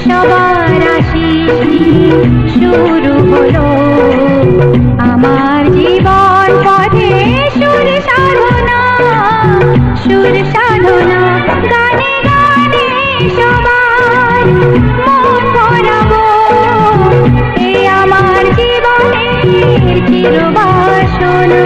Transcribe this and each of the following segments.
সবার আশিস শুরু হলো আমার জীবন পথে সুর সাধনা, সুর সাধনা। গানে গানে সবার মন ভরাবো, এই আমার জীবনের চিরবাসনা।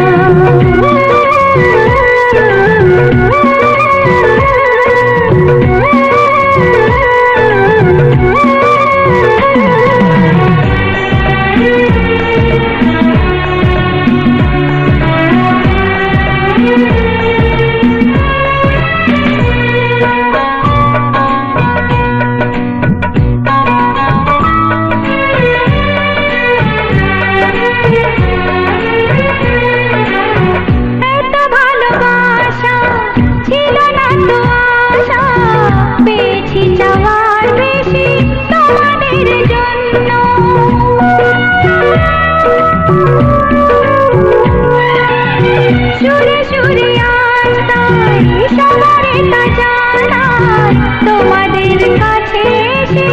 তোমাদের কাছে এসে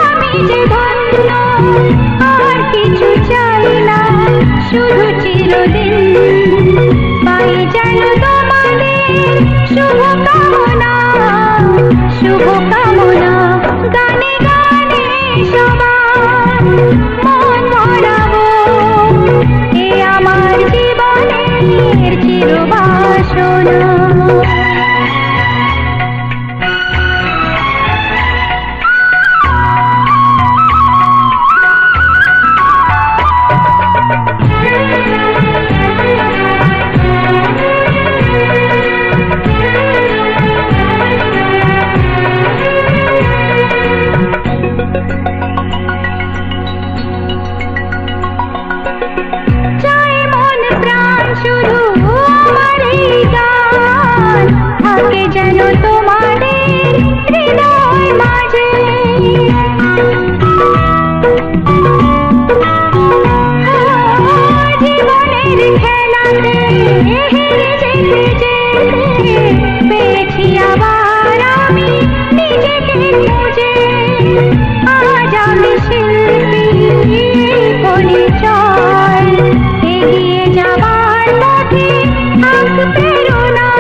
আমি যে ধন্য, আর কিছু চাই না, শুধু চিরদিন পাই যেন তোমাদের শুভকামনা, শুভকামনা। গানে গানে সবার মন ভরাবো, এ আমার জীবনের চিরবাসনা। শুধু আমার এই গান থাকে যেন তোমাদের হৃদয় মাঝে, জীবনের খেলাতে হেরে যেতে যেতে পেয়েছি আবার আমি নিজেকে খুঁজে। আজ আমি শিল্পী পরিচয়, এগিয়ে যাবার পথে থাক প্রেরণা,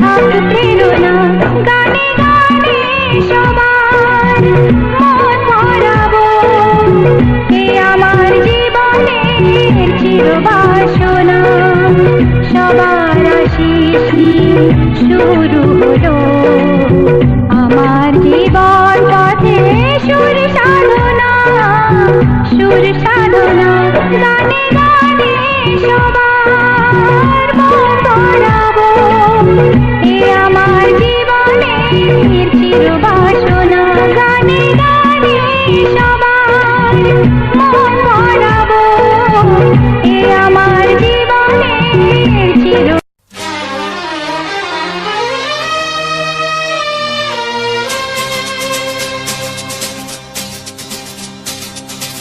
থাক প্রেরণা। গানে গানে সবার মন ভরাবো, এ আমার জীবনের চিরবাসনা। সবার আশিস শুরু হলো আমার জীবন পথে সুর সাধনা, সুর সাধনা। গানে গানে সবার মন ভরাবো, এ আমার জীবনের চিরবাসনা। গানে গানে সবার মন ভরাবো, এ আমার জীবনের চির।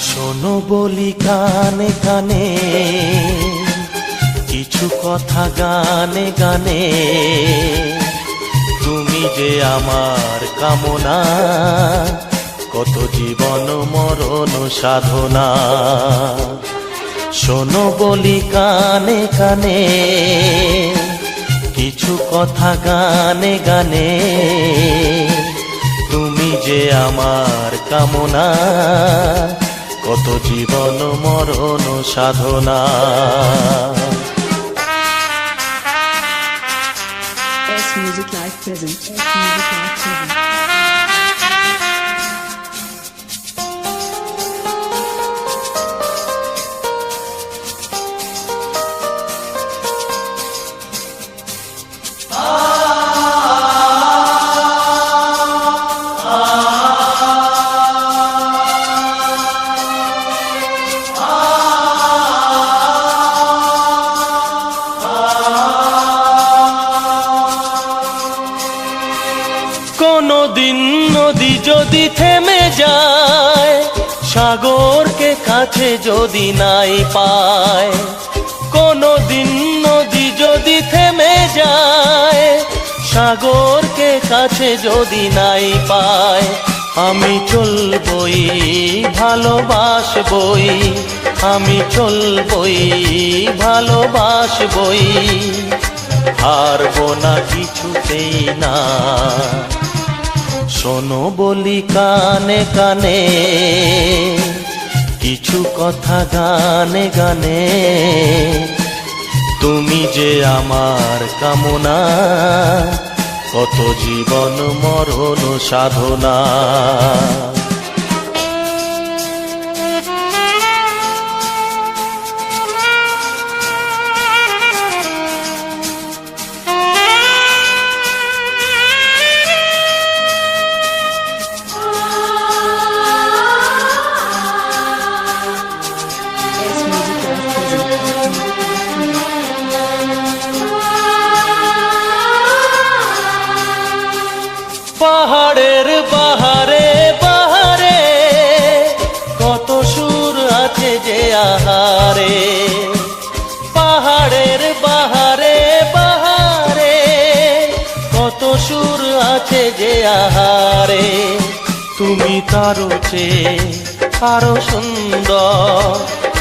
শোনো বলি কানে কানে কিছু কথা গানে গানে, তুমি যে আমার কামনা, কত জীবন মরণ সাধনা। শোনো বলি কানে কানে কিছু কথা গানে গানে, তুমি যে আমার কামনা, কত জীবন মরণ সাধনা। S Music Live present. S Music Live present. কোনদিন নদী যদি থেমে যায়, সাগরকে কাছে যদি নাই পায়, কোনদিন নদী যদি থেমে যায়, সাগরকে কাছে যদি নাই পায়, আমি চলবই ভালোবাসবই, আমি চলবই ভালোবাসবই, হারবো না কিছুতেই না। শোনো বলি কানে কানে, কিছু কথা গানে গানে, তুমি যে আমার কামনা, কত জীবন মরণ সাধনা। Best Music Live present. পাহাড়ের বাহারে বাহারে, কত সুর আছে যে আহারে, পাহাড়ের বাহারে বাহারে, কত সুর আছে যে আহারে। তুমি তারও চেয়ে আরো সুন্দর,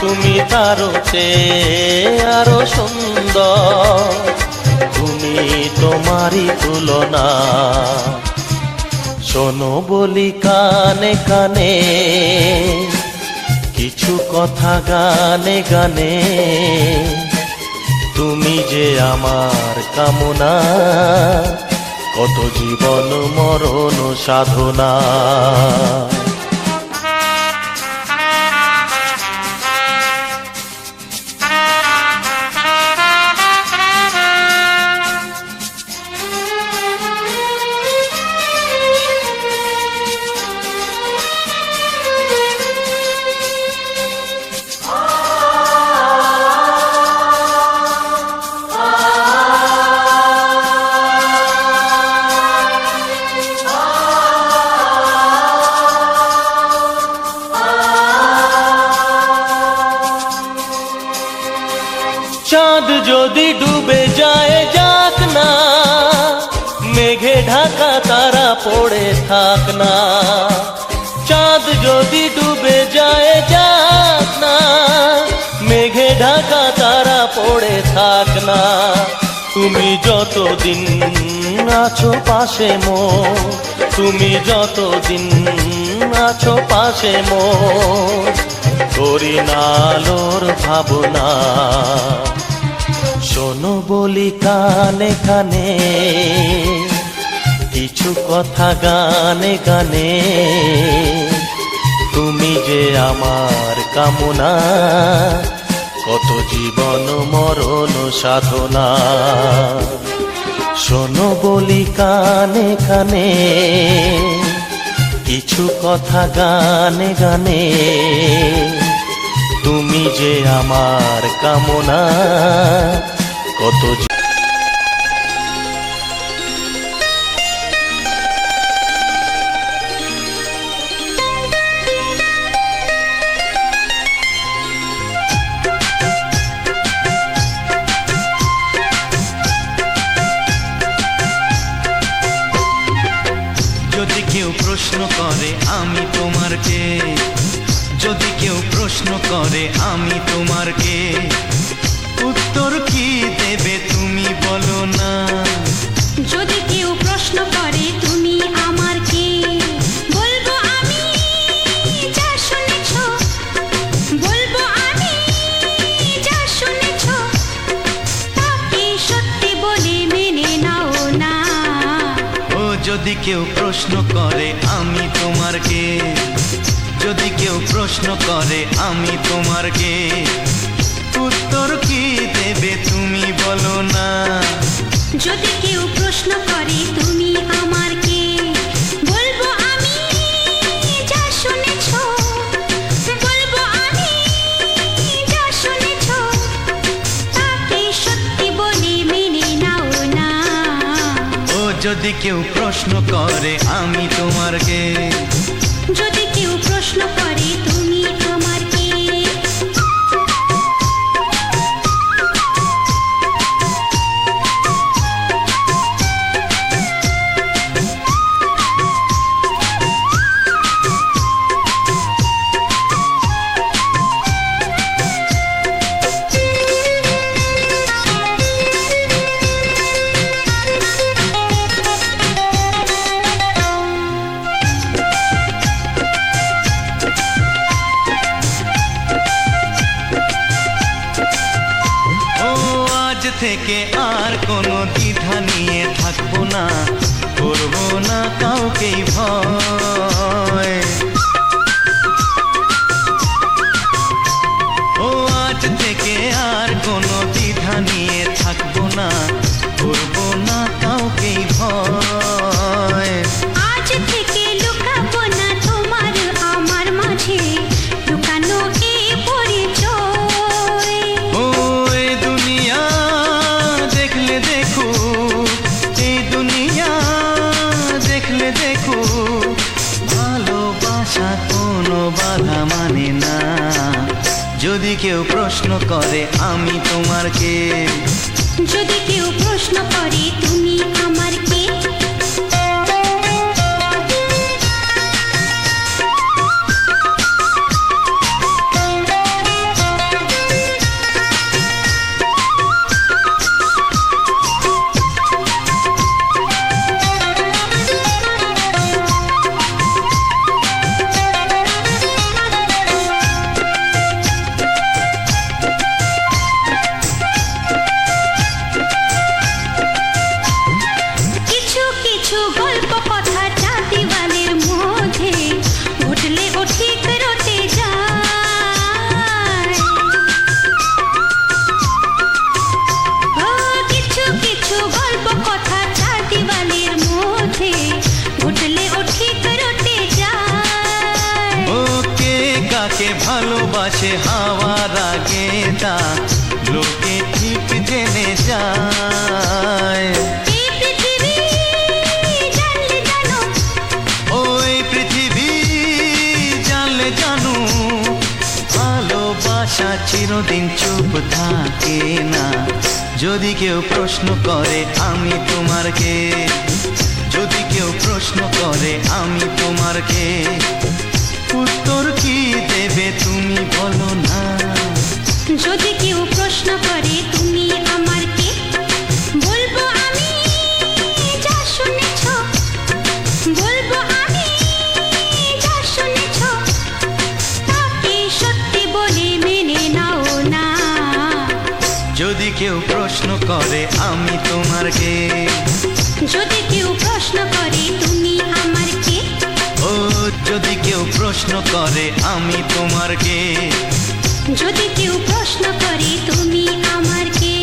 তুমি তারও চেয়ে আরো সুন্দর, তুমি তোমারই তুলনা। শোনো বলি কানে কানে, কিছু কথা গানে গানে, তুমি যে আমার কামনা, কত জীবন মরণ সাধনা। চাঁদ যদি ডুবে যায় যাক না, মেঘে ঢাকা তারা পড়ে থাক না। চাঁদ যদি ডুবে যায় যাক না, মেঘে ঢাকা তারা পড়ে থাক না। তুমি যতদিন আছো পাশে মোর, তুমি যতদিন আছো পাশে মোর, করি না আলোর ভাবনা। শোনো বলি কানে কানে, কিছু কথা গানে গানে, তুমি যে আমার কামনা, কত জীবন মরণ সাধনা। শোনো বলি কানে কানে, কিছু কথা গানে গানে, তুমি যে আমার কামনা, কত যদি কেউ প্রশ্ন করে আমি তোমার কে, যদি কেউ প্রশ্ন করে আমি তোমার কে, উত্তর কি দেবে তুমি বলো না। যদি কেউ প্রশ্ন করে তুমি আমার কে, বলবো আমি যা শুনেছ, বলবো আমি যা শুনেছ, তাকে সত্যি বলে মেনে নাও না। ও যদি কেউ প্রশ্ন করে আমি তোমার কে, যদি কেউ প্রশ্ন করে আমি তোমার কে, উত্তর কি দেবে তুমি বলো না। যদি কেউ প্রশ্ন করে তুমি আমার কে, বলবো আমি যা শুনেছ, বলবো আমি যা শুনেছ, তাকে সত্যি বলে মেনে নাও না। ও যদি কেউ প্রশ্ন করে আমি তোমার কে, যদি কেউ প্রশ্ন করে তুমি আমার কে। থেকে আর কোনো দ্বিধা নিয়ে থাকবো না, করবো না কাউকেই ভয়। ও আজ থেকে আর কোনো দ্বিধা নিয়ে থাকবো না, করবো না কাউকেই ভয়। আজ থেকে লুকাবো না তোমার আমার মাঝে লুকানো এই পরিচয়। ও এই দুনিয়া দেখলে দেখুক, এই দুনিয়া দেখলে দেখুক, ভালোবাসা কোনো বাধা মানে না। যদি কেউ প্রশ্ন করে আমি তোমার কে, যদি কেউ প্রশ্ন করে তুমি আমার কে, কিছু কিছু গল্প কথা চাঁদিওয়ালের মধ্যে ঘটলে ও ঠিক রটে যায়। ও কিছু কিছু গল্প কথা চাঁদিওয়ালের মধ্যে ঘটলে ও ঠিক রটে যায়। ও কে কাকে ভালোবাসে হাওয়ার আগে তা লোকে ঠিক জেনে যায়। এই পৃথিবী জানলে জানো, ওই পৃথিবী জানলে জানু, ভালোবাসা চিরদিন চুপ থাকে না। যদি কেউ প্রশ্ন করে আমি তোমার কে, যদি কেউ প্রশ্ন করে আমি তোমার কে, উত্তর কি দেবে তুমি বলো না। যদি কেউ প্রশ্ন করে তুমি আমার কে, বলবো আমি যা শুনেছ, বলবো আমি যা শুনেছ, তাকে সত্যি বলে মেনে নাও না। যদি কেউ প্রশ্ন করে আমি তোমার কে, যদি কেউ প্রশ্ন করে তুমি আমার কে, ও যদি কেউ প্রশ্ন করে আমি তোমার কে, যদি কেউ প্রশ্ন করে তুমি আমার কে।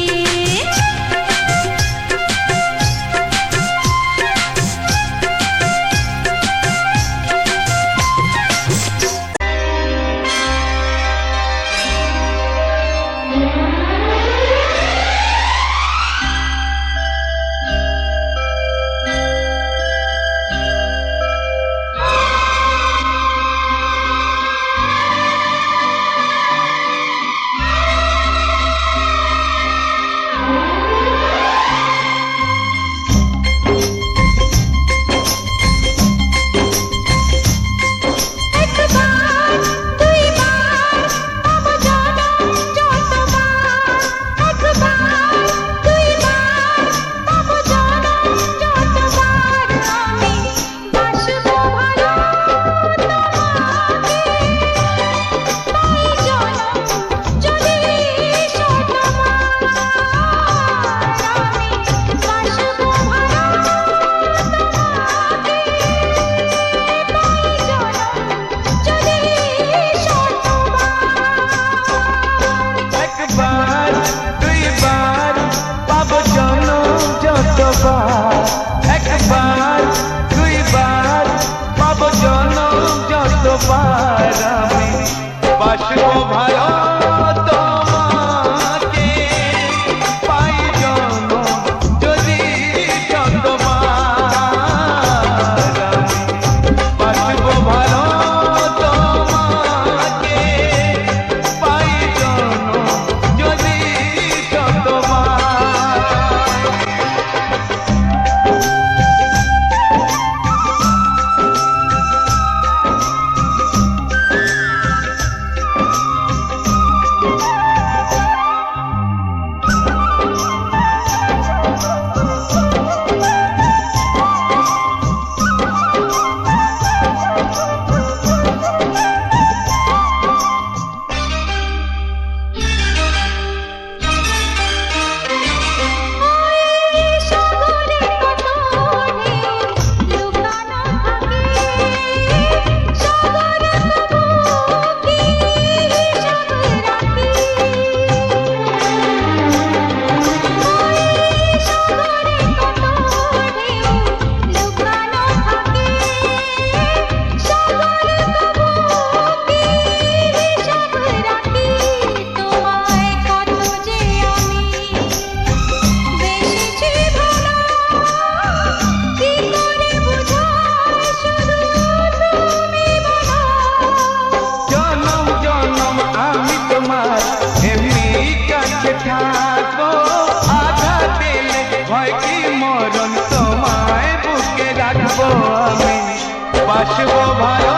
বাসবো ভালো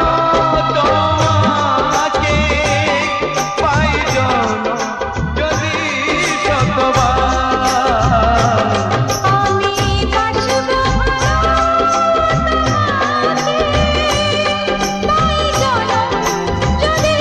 তোমাকে পাই জনম যদি শতবার। আমি বাসবো পাই জনম যদি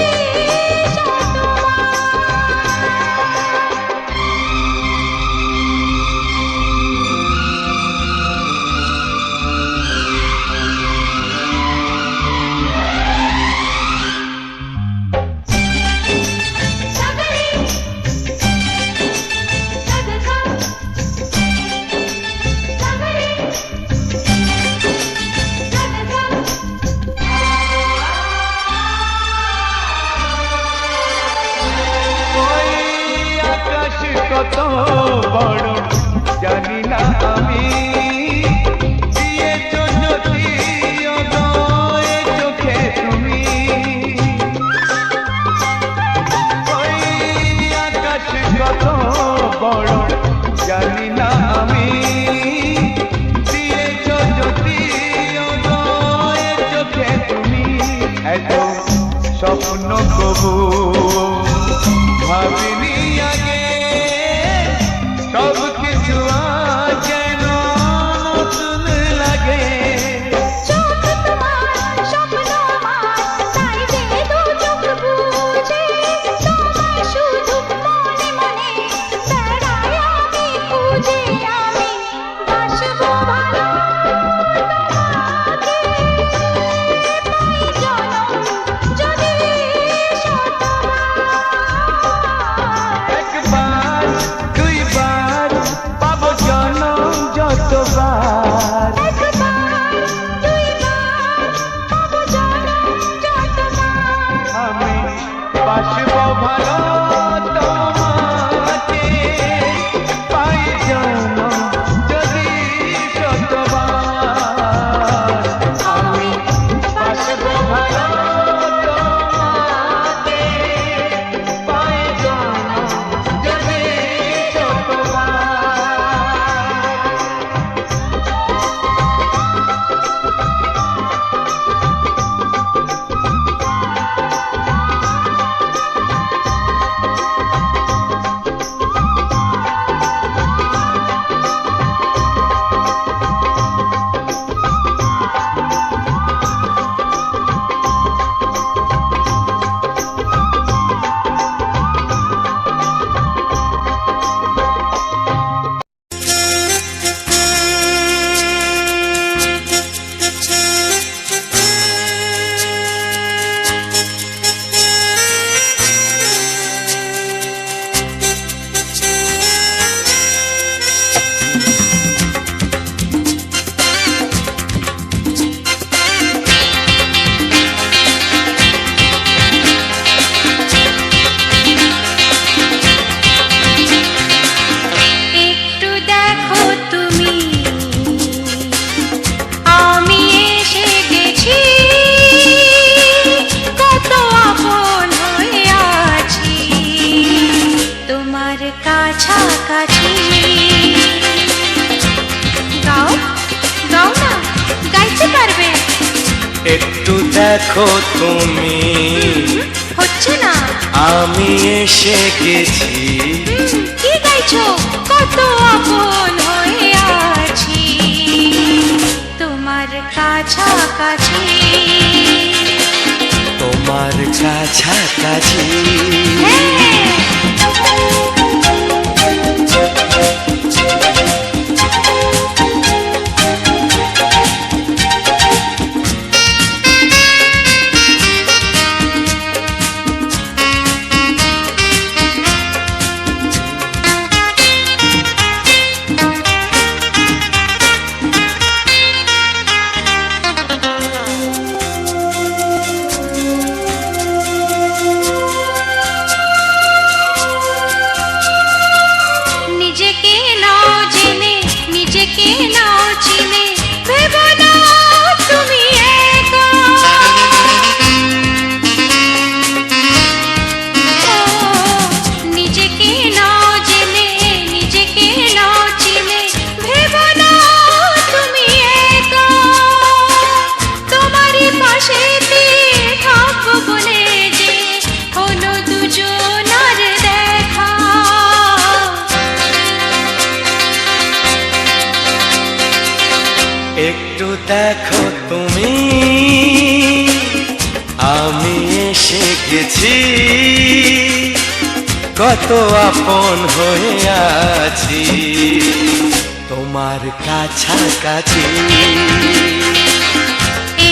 ওই আকাশ কত বড় জানি না আমি, দিয়েছো যদি অদয় চোখে তুমি। ওই আকাশ কত বড় জানি না আমি, দিয়েছো যদি অদয় চোখে তুমি। এত স্বপ্ন কবু ভাবিনি আগে, সব কিছু আজ যেন নতুন লাগে। চোখ তোমার স্বপ্ন আমার, তাই যে দু চোখ বুঝে তোমায় শুধু মনে মনে বেড়াই আমি খুঁজে। আমি বাসবো ভালো তোমাকে পাই জনম যদি শতবার। একবার দুইবার পাবো জনম যতবার। একবার দুইবার পাবো জনম যতবার। আমি বাসবো ভালো তোমাকে পাই জনম যদি শতবার। আমি বাসবো ভালো তোমাকে পাই জনম যদি শতবার। একটু দেখো তুমি, আমি এসে গেছি, কত আপন হয়ে আছি তোমার কাছাকাছি। গাও গাও না, গাইতে পারবে? একটু দেখো তুমি, হচ্ছে না। আমি এসে গেছি, কি গাইছো? কত আপন হয়ে আছি তোমার কাছাকাছি। তোমার কাছাকাছি। হ্যাঁ। একটু দেখো তুমি, আমি এসে গেছি, কত আপন হয়ে আছি তোমার কাছাকাছি।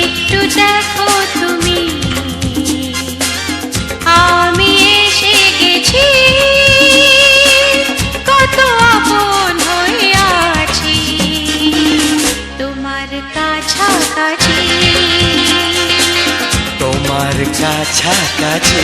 একটু দেখো তুমি, আমি এসে গেছি, কত আপন হয়ে আছি তোমার কাছাকাছি, তোমার কাছাকাছি।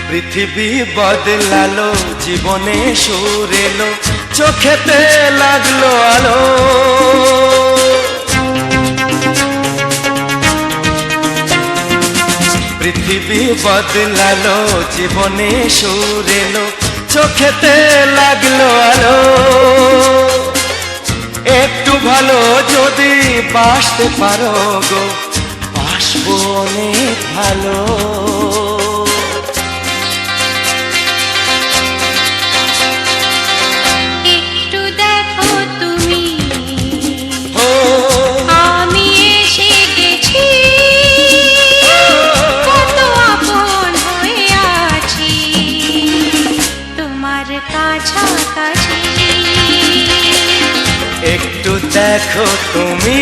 পৃথিবী বদলালো, জীবনে সুর এলো, চোখেতে লাগলো আলো। পৃথিবী বদলালো, জীবনে সুর এলো, চোখেতে লাগলো আলো। একটু ভালো যদি বাসতে পারো গো, বাসবো অনেক ভালো। একটু দেখো তুমি, আমি এসে গেছি, কত আপন হয়ে আছি তোমার কাছাকাছি। একটু দেখো তুমি,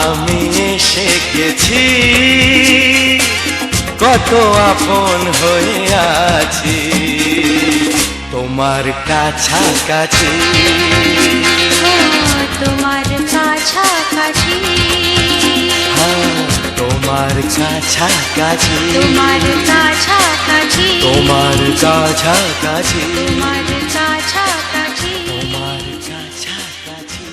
আমি এসে গেছি, কত আপন হয়ে আছি তোমার কাছাকাছি। তোমার কাছাকাছি, হ্যাঁ, তোমার কাছাকাছি, তোমার কাছাকাছি, তোমার কাছাকাছি, তোমার কাছাকাছি, তোমার কাছাকাছি।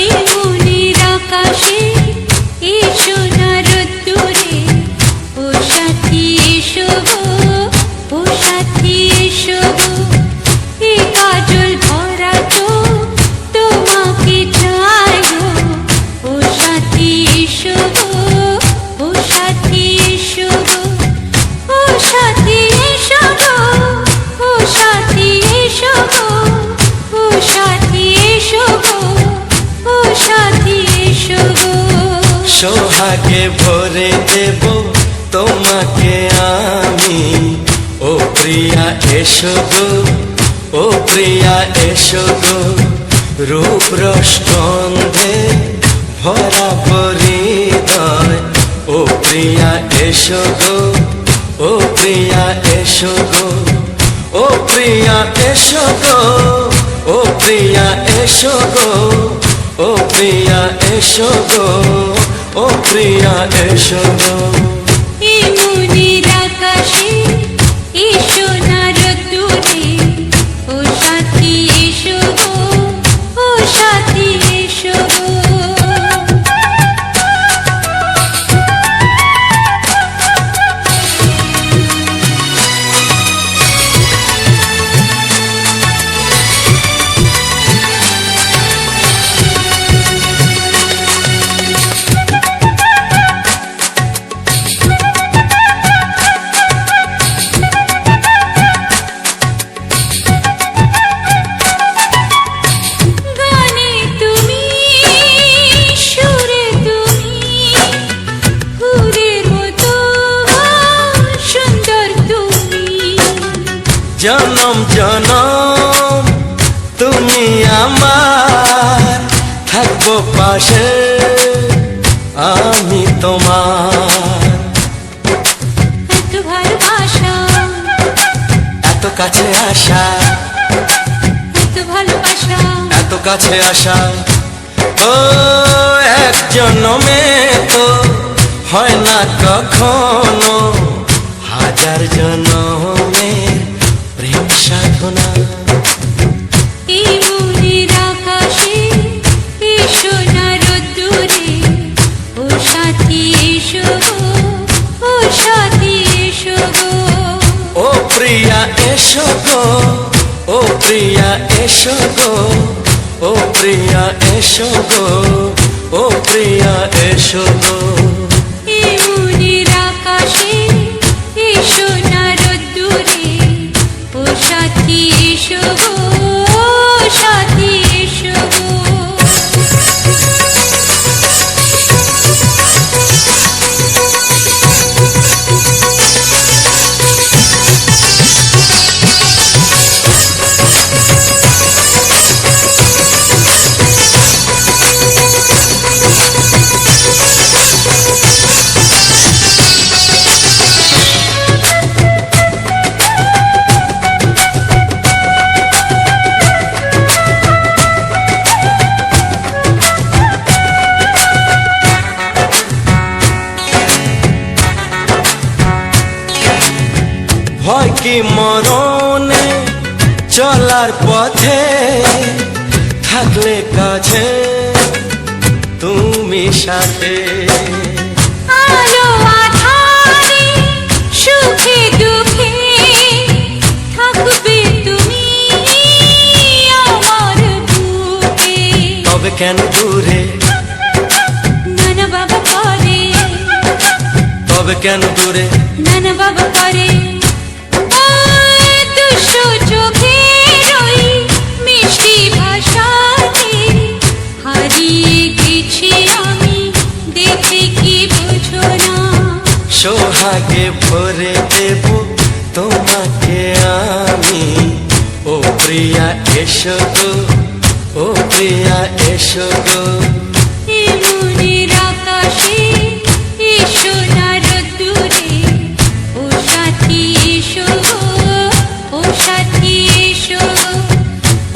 এই মনের আকাশে এই সোনার রোদ্দুরে, ও সাথী এসো গো, ও সাথী এসো গো, এই কাজল ভরা চোখ তোমাকে চাই গো, ও সাথী এসো গো, ও সাথী এসো গো, ও সাথী এসো গো, ও সাথী এসো গো, ও সাথী এসো গো, ও সাথী এসো গো। সোহাগে ভরে দেব তোমাকে আমি, ও প্রিয়া এসো গো, ও প্রিয়া এসো গো, রূপ রস গন্ধে ভরা হৃদয়, ও প্রিয়া এসো গো, ও প্রিয়া এসো গো, ও প্রিয়া এসো গো, ও প্রিয়া এসো গো, ও প্রিয়া এসো গো, ও প্রিয়া এসো গো। এই মনের আকাশে এই সোনার রোদ্দুরে, ও সাথী এসো গো, ও সাথী এসো গো। গানে তুমি, সুরে তুমি, ফুলের মতো সুন্দর তুমি, জনম জনম তুমি আমার, থাকবো পাশে আমি তোমার। এত ভালোবাসা কাছে আসা, এত ভালোবাসা, এত কাছে আসা। ও এক জন্মে তো হয় না কখনো, হাজার জন্মের প্রেম সাধনা। এই মনের আকাশে এসো না রোদ্দুরে, ও সাথী এসো গো, ও সাথী এসো গো। ও প্রিয়া এসো গো, ও প্রিয়া এসো গো, ও প্রিয়া এসো গো, ও প্রিয়া এসো গো। এই মনের আকাশে এসো না রোদ্দুরে, ও সাথী এসো গো, ও সাথী এসো গো। ভয় কি মরণে চলার পথে, থাকলে কাছে তুমি সাথে। আলো আঁধারে সুখে দুঃখে থাকবে তুমি আমার বুকে। তবে কেন দূরে, নানা বাবা করে, তবে কেন দূরে, নানা বাবা করে। ওই দুষ্টু চোখের ওই মিষ্টি ভাষাতে হারিয়ে গেছি আমি, দেখে কি বুঝো না। সোহাগে ভরে দেব তোমাকে আমি। ও প্রিয়া এসো গো, ও প্রিয়া এসো গো। এই মনের আকাশে এসো না রোদ্দুরে, ও সাথী এসো গো, ও সাথী এসো গো।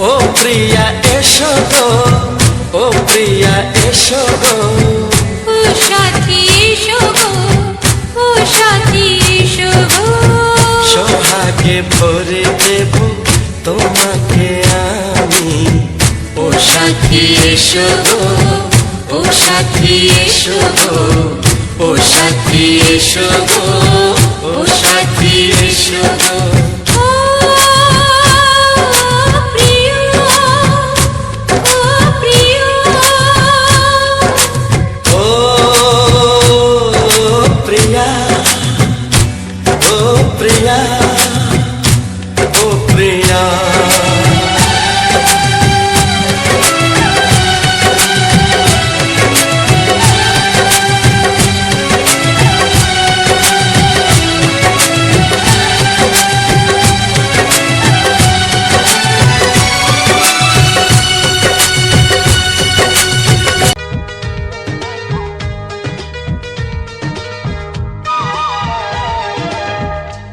ও প্রিয়া এসো গো, ও প্রিয়া এসো গো। ও সাথী এসো গো, ও সাথী এসো গো। সোহাগে ভরে দেব তোমাকে আমি। ও সাথী এসো গো, ও সাথী এসো গো, ও সাথী এসো গো, ও সাথী এসো গো। ও প্রিয়, ও প্রিয়, ও প্রিয়া, ও প্রিয়া, ও প্রিয়া।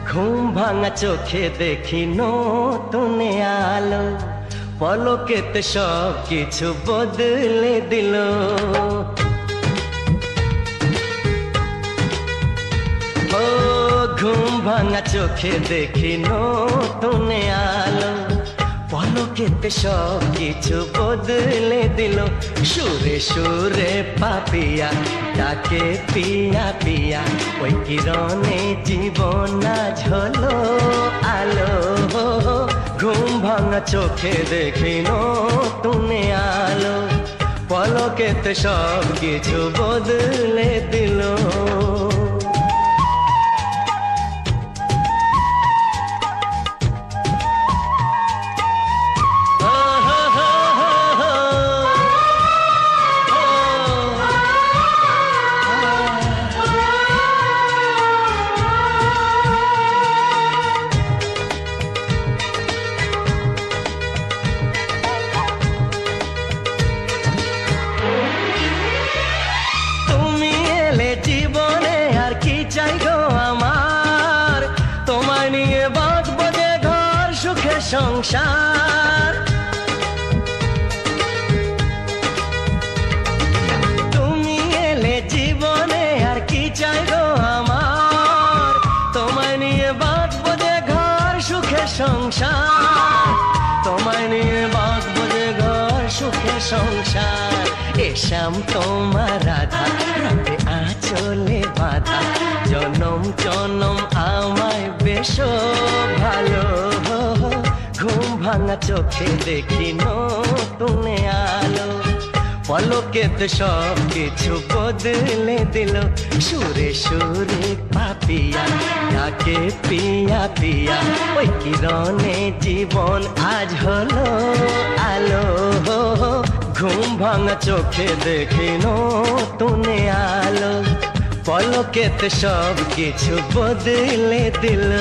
ঘুম ভাঙা চোখে দেখি নতুন আলো, পলকেতে সব কিছু বদলে দিল। ও ঘুম ভাঙা চোখে দেখি নতুন আলো, পলকেতে সব কিছু বদলে দিল। সুরে সুরে পাপিয়া ডাকে পিয়া পিয়া, ওই কিরণে জীবন না ঝলো আলো। ঘুম ভাঙা চোখে দেখি নতুন আলো, পলকেতে সব কিছু বদলে দিল। জীবনে আর সংসার। তুমি এলে জীবনে আর কি চাই গো আমার, তোমায় নিয়ে বাঁধবো যে ঘর সুখে সংসার, তোমায় নিয়ে বাঁধবো যে ঘর সুখে সংসার। এসাম তোমার রাধা রাতে আঁচলে বাঁধা, জনম জনম আমায় বেশ ভালো। ঘুম ভাঙা চোখে দেখি নতুন আলো, পলকেতে সব কিছু বদলে দিল। সুরে সুরে পাপিয়া ডাকে পিয়া পিয়া, ওই কিরণে জীবন আজ হলো আলো। ঘুম ভাঙা চোখে দেখি নতুন আলো, পলকেতে সব কিছু বদলে দিল।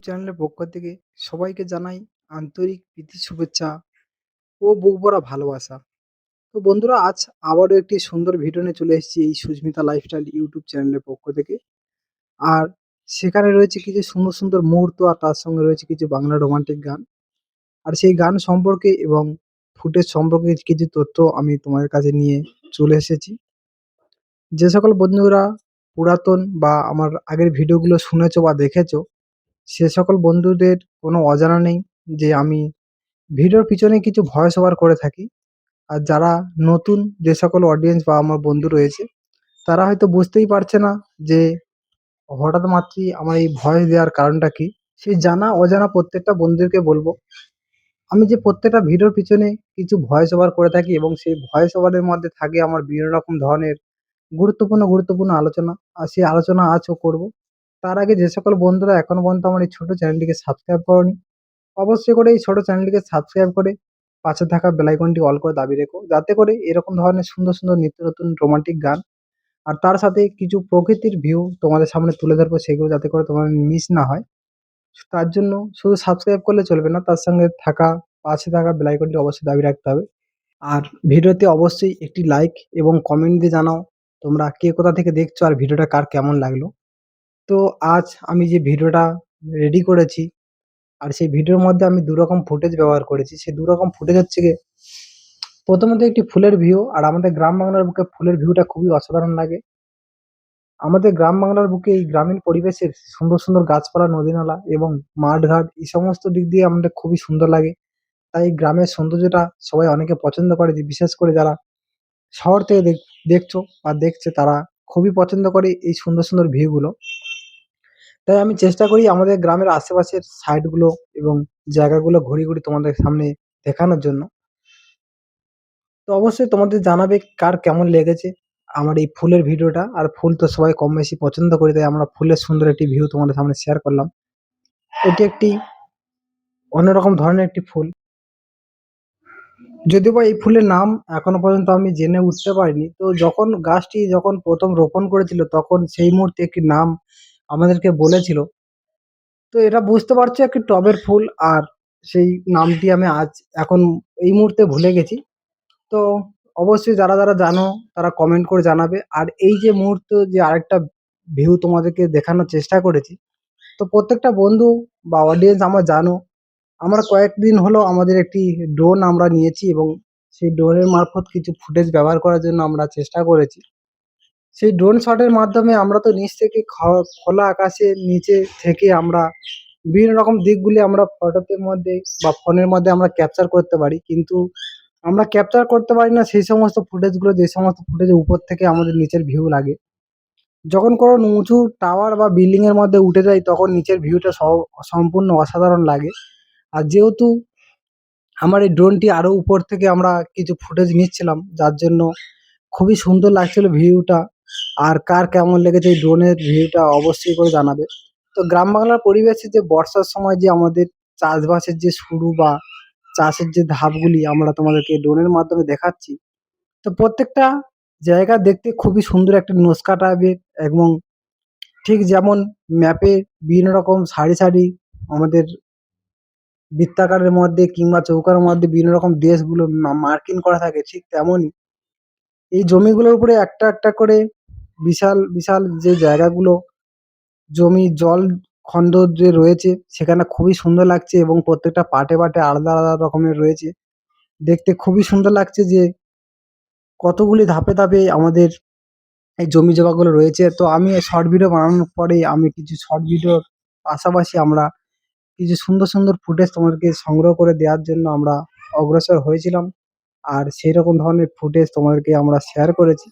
চ্যানেলের পক্ষ থেকে সবাইকে জানাই আন্তরিক প্রীতি শুভেচ্ছা ও বুক ভরা ভালোবাসা। তো বন্ধুরা, আজ আবারও একটি সুন্দর ভিডিও নিয়ে চলে এসেছি এই সুস্মিতা লাইফস্টাইল ইউটিউব চ্যানেলের পক্ষ থেকে। আর সেখানে রয়েছে কিছু সুন্দর সুন্দর মুহূর্ত, আর তার সঙ্গে রয়েছে কিছু বাংলা রোমান্টিক গান। আর সেই গান সম্পর্কে এবং ফুটেজ সম্পর্কে কিছু তথ্য আমি তোমাদের কাছে নিয়ে চলে এসেছি। যে সকল বন্ধুরা পুরাতন বা আমার আগের ভিডিওগুলো শুনেছো বা দেখেছো, সে সকল বন্ধুদের কোনো অজানা নেই যে আমি ভিডিওর পিছনে কিছু ভয়েস ওভার করে থাকি। আর যারা নতুন যে সকল অডিয়েন্স বা আমার বন্ধু রয়েছে, তারা হয়তো বুঝতেই পারছে না যে হঠাৎ মাত্রই আমার এই ভয়েস দেওয়ার কারণটা কি। সেই জানা অজানা প্রত্যেকটা বন্ধুদেরকে বলবো, আমি যে প্রত্যেকটা ভিডিওর পিছনে কিছু ভয়েস ওভার করে থাকি এবং সেই ভয়েস ওভারের মধ্যে থাকে আমার বিভিন্ন রকম ধরনের গুরুত্বপূর্ণ আলোচনা। আর সেই আলোচনা আজও করব। তার আগে যে সকল বন্ধুরা এখনো পর্যন্ত আমার এই ছোট চ্যানেলটিকে সাবস্ক্রাইব করনি, অবশ্যই করে এই ছোট চ্যানেলটিকে সাবস্ক্রাইব করে পাশে থাকা বেল আইকনটি অল করে দাবি রেখো, যাতে করে এরকম ধরনের সুন্দর সুন্দর নিত্য নতুন রোমান্টিক গান আর তার সাথে কিছু প্রকৃতির ভিউ তোমাদের সামনে তুলে ধরবো, সেগুলো যাতে করে তোমার মিস না হয়। তার জন্য শুধু সাবস্ক্রাইব করলে চলবে না, তার সঙ্গে থাকা পাশে থাকা বেল আইকনটি অবশ্যই দাবি রাখতে হবে। আর ভিডিওতে অবশ্যই একটি লাইক এবং কমেন্ট দিয়ে জানাও তোমরা কে কোথা থেকে দেখছো আর ভিডিওটা কার কেমন লাগলো। তো আজ আমি যে ভিডিওটা রেডি করেছি, আর সেই ভিডিওর মধ্যে আমি ২ রকম ফুটেজ ব্যবহার করেছি। সেই ২ রকম ফুটেজ হচ্ছে গিয়ে, প্রথমত একটি ফুলের ভিউ। আর আমাদের গ্রাম বাংলার বুকে ফুলের ভিউটা খুবই অসাধারণ লাগে। আমাদের গ্রাম বাংলার বুকে এই গ্রামীণ পরিবেশের সুন্দর সুন্দর গাছপালা, নদী-নালা এবং মাঠ-ঘাট, এই সমস্ত দিক দিয়ে আমাদের খুবই সুন্দর লাগে। তাই গ্রামের সৌন্দর্যটা সবাই অনেকে পছন্দ করে, যে বিশেষ করে যারা শহর থেকে দেখছো বা দেখছে, তারা খুবই পছন্দ করে এই সুন্দর সুন্দর ভিউগুলো। তাই আমি চেষ্টা করি আমাদের গ্রামের আশেপাশের সাইডগুলো এবং জায়গাগুলো ঘুরিয়ে ঘুরিয়ে তোমাদের সামনে দেখানোর জন্য। তো অবশ্যই তোমাদের জানাবে কার কেমন লেগেছে আমার এই ফুলের ভিডিওটা। আর ফুল তো সবাই কম বেশি পছন্দ করি, তাই আমরা ফুলের সুন্দর একটি ভিউ তোমাদের সামনে শেয়ার করলাম। এটি একটি অন্যরকম ধরনের একটি ফুল, যদিও বা এই ফুলের নাম এখনো পর্যন্ত আমি জেনে উঠতে পারিনি। তো যখন গাছটি যখন প্রথম রোপণ করেছিল, তখন সেই মুহূর্তে একটি নাম আমাদেরকে বলেছিল। তো এটা বুঝতে পারছো একটি টবের ফুল, আর সেই নামটি আমি এখন এই মুহূর্তে ভুলে গেছি। তো অবশ্যই যারা যারা জানো তারা কমেন্ট করে জানাবে। আর এই যে মুহূর্ত যে আরেকটা ভিউ তোমাদেরকে দেখানোর চেষ্টা করেছি, তো প্রত্যেকটা বন্ধু বা অডিয়েন্স আমার জানো, আমরা কয়েকদিন হলো আমাদের একটি ড্রোন আমরা নিয়েছি এবং সেই ড্রোনের মারফত কিছু ফুটেজ ব্যবহার করার জন্য আমরা চেষ্টা করেছি। সেই ড্রোন শটের মাধ্যমে আমরা তো নিচ থেকে খোলা আকাশের নিচে থেকে আমরা বিভিন্ন রকম দিকগুলি আমরা ফটোতে মধ্যে বা ফোনের মধ্যে আমরা ক্যাপচার করতে পারি, কিন্তু আমরা ক্যাপচার করতে পারি না সেই সমস্ত ফুটেজগুলো, যে সমস্ত ফুটেজের উপর থেকে আমাদের নিচের ভিউ লাগে। যখন কোনো উঁচু টাওয়ার বা বিল্ডিং এর মধ্যে উঠে যাই, তখন নিচের ভিউটা সম্পূর্ণ অসাধারণ লাগে। আর যেহেতু আমার এই ড্রোনটি আরো উপর থেকে আমরা কিছু ফুটেজ নিচ্ছিলাম, যার জন্য খুবই সুন্দর লাগছিল ভিউটা। আর কার কেমন লেগেছে এই ড্রোনের ভিউটা অবশ্যই করে জানাবে। তো গ্রাম বাংলার পরিবেশে যে বর্ষার সময় যে আমাদের চাষবাসের যে শুরু বা চাষের যে ধাপগুলি আমরা তোমাদেরকে ড্রোনের মাধ্যমে দেখাচ্ছি, তো প্রত্যেকটা জায়গা দেখতে খুবই সুন্দর একটা নকশা টাইপের, এবং ঠিক যেমন ম্যাপে বিভিন্ন রকম সারি সারি আমাদের বৃত্তাকারের মধ্যে কিংবা চৌকার মধ্যে বিভিন্ন রকম দেশগুলো মার্কিং করা থাকে, ঠিক তেমনই এই জমিগুলোর উপরে একটা একটা করে বিশাল বিশাল যে জায়গাগুলো জমি জল খন্ড যে রয়েছে সেখানে খুবই সুন্দর লাগছে, এবং প্রত্যেকটা পাটে পাটে আলাদা আলাদা রকমের রয়েছে। দেখতে খুবই সুন্দর লাগছে যে কতগুলি ধাপে ধাপে আমাদের এই জমি জমাগুলো রয়েছে। তো আমি শর্ট ভিডিও বানানোর পরে আমি কিছু শর্ট ভিডিওর পাশাপাশি আমরা কিছু সুন্দর সুন্দর ফুটেজ তোমাদেরকে সংগ্রহ করে দেওয়ার জন্য আমরা অগ্রসর হয়েছিলাম। আর সেই রকম ধরনের ফুটেজ তোমাদেরকে আমরা শেয়ার করেছি।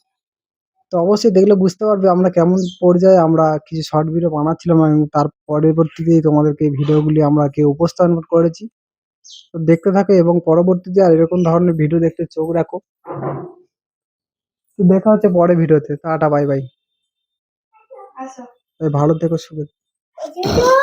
তো অবশ্যই দেখলে বুঝতে পারবে আমরা কেমন পর্যায়ে আমরা কিছু শর্ট ভিডিও বানাচ্ছিলাম, এবং তার পরবর্তীতেই তোমাদেরকে এই ভিডিওগুলি আমরা উপস্থাপন করেছি। তো দেখতে থাকো এবং পরবর্তীতে আর এরকম ধরনের ভিডিও দেখতে চোখ রাখো। তো দেখা হচ্ছে পরে ভিডিওতে। Tata, bye bye. ভালো থেকো, শুভে